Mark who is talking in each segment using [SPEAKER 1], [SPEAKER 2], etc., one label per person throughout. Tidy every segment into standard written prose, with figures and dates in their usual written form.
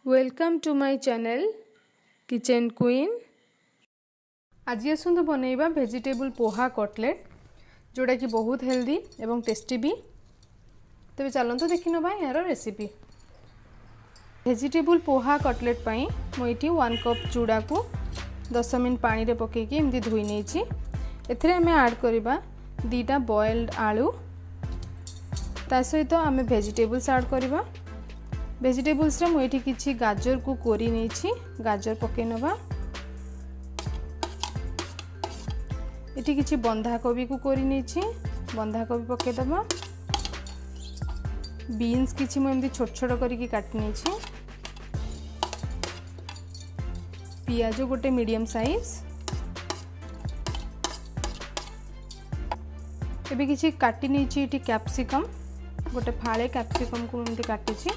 [SPEAKER 1] Welcome to my channel kitchen queen. आज आसतु बनैबा वेजिटेबल पोहा कटलेट जोड़ा कि बहुत हेल्दी एवं टेस्टी भी। तेज चलते देखि ना यार रेसिपी। वेजिटेबल पोहा कटलेट पाई मुझे 1 कप चूड़ा को 10 मिनट पानी रे पकेकी एमती धोई नहीं। एथिरे आमे ऐड करबा 2टा बॉइल्ड आलू, ता सहित आमे वेजिटेबल्स ऐड करबा। वेजिटेबल्स रे मुझे किछि गाजर को कोरी नहीं, गाजर पके नबा। एठी किछि बंधाकोबी को कोरी नहीं, बंधाकोबी पके दबा। बीन्स किछि मु एमती छोट छोट करिकि काटि नहीं। पियाज गोटे मीडियम साइज। एबे किछि काटि नहीं। एठी कैप्सिकम गोटे फाळे कैप्सिकम को एमती काटिछि।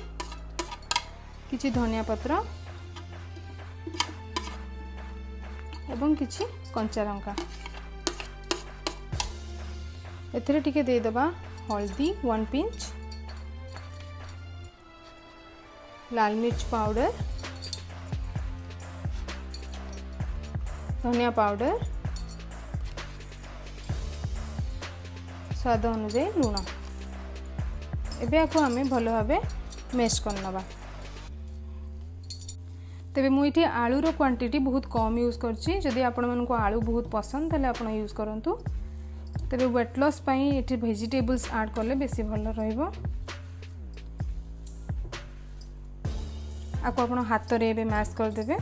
[SPEAKER 1] किछि धनिया पत्र एवं किछि कंचा लंका। एथिरे टिके दे दबा हल्दी 1 पिंच, लाल मिर्च पाउडर, धनिया पाउडर, स्वाद अनुसार लूण। एबे आको हमें भलो भाबे मैश करनबा। तेबे मुझे आलूर क्वांटिटी बहुत कम यूज करछि। जदि आपण मानको आलू बहुत पसंद तले आपण यूज करंतु। तेबे वेट लॉस पई एठी वेजिटेबल्स ऐड करले बेसी भलो रहइबो। आको आपण हाथ रे बे मैश कर देबे।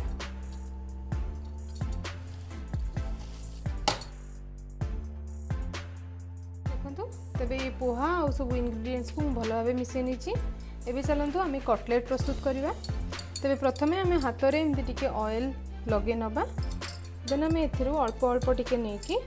[SPEAKER 1] देखंतु तेबे ये पोहा और सब इंग्रेडिएंट्स को भलो भाबे मिसे निछि। एबे चलंतु आमे कटलेट प्रस्तुत करिबा। तेबे प्रथमे आमे हाथ रे एमती टिके ऑयल लगे नबा। देन आमे एथिरो अल्प अल्प टिके नेकी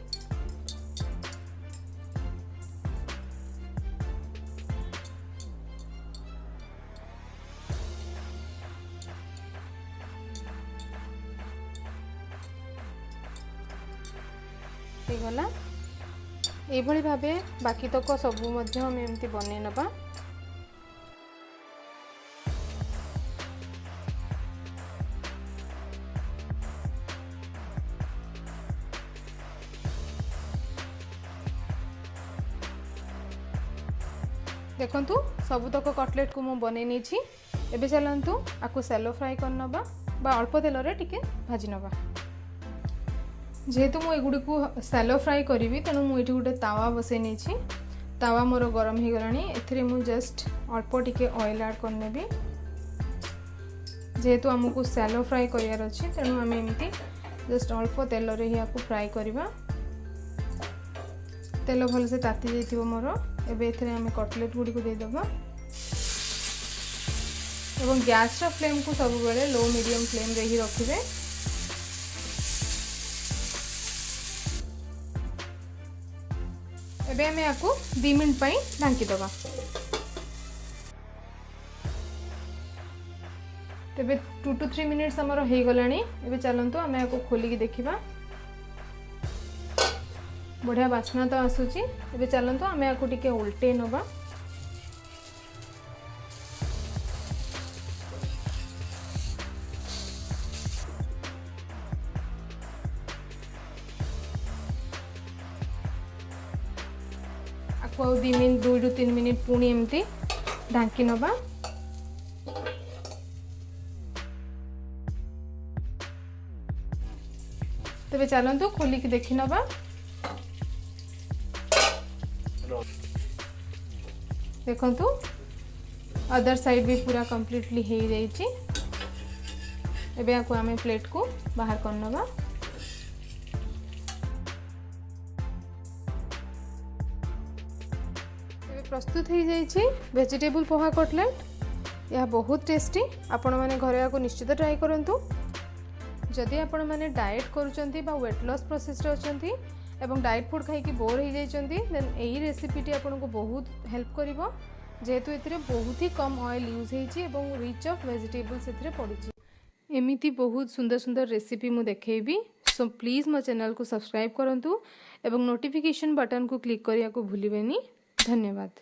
[SPEAKER 1] गला ए भली भाबे बाकी तक सब मध्य आमे एमती बने नबा। देखंतु सबुतक कटलेट को मु बने नहीं। एबे चलंतु आकु सैलो फ्राई करनबा बा अल्प तेल रे टिके भाजी नबा। जेहेतु मु एगुडी को सैलो फ्राई करिवि तेनु मु एठी गोटे तावा बसे नहीं। तावा मोर गरम ही गलानी। एथिरे मु जस्ट अल्प टिके ऑयल ऐड करनेबी। जेहेतु हमकु सैलो फ्राई करियार अछि तेनु हम एमती जस्ट अल्प तेल रे ही आकु फ्राई करिबा। तेल भल से ताती जाइथिबो मोर। एबे एथिरे हमें कटलेट गुडी को दे दबा एवं गैस रा फ्लेम को सब बेले लो मीडियम फ्लेम रे ही रखिबे। एबे हमें आकु 2 मिनिट पई ढांकी दबा। तेबे 2 to 3 मिनिट्स हमर हे गलानी। एबे चलंतु हमें आकु खोली की देखिबा। बढ़िया बास्ना तो आसूची। एबे चलंतु आमे आकु टिके उल्टे नबा। आकु 2 to 3 मिनिट पुणी एमती ढांकी नबा। तेबे चलंतु खोली की देखि नबा। देखंतु अदर साइड भी पूरा कंप्लीटली हो जाइए। एबे आको आमे प्लेट को बाहर करनबा। एबे प्रस्तुत हो जाइए वेजिटेबल पोहा कटलेट। यह बहुत टेस्टी। आपण माने घरे आको निश्चित ट्राई करंतु। जदि आपण माने डाइट करूचंती बा वेट लॉस प्रोसेस रे अछंती एवं डाइट फूड खाई बोर हो जाइछंती देन एही रेसिपीटी आपको बहुत हेल्प करिवो। जेहेतु एथिरे बहुत ही कम ऑयल यूज होइछि एवं रिच ऑफ वेजिटेबल्स एथिरे पड़िछि। एमिति बहुत सुंदर सुंदर रेसिपी मु देखेबी। सो प्लीज मो चैनल को सब्सक्राइब करंतु एवं नोटिफिकेशन बटन को क्लिक करिया को भूलिबेनी। धन्यवाद।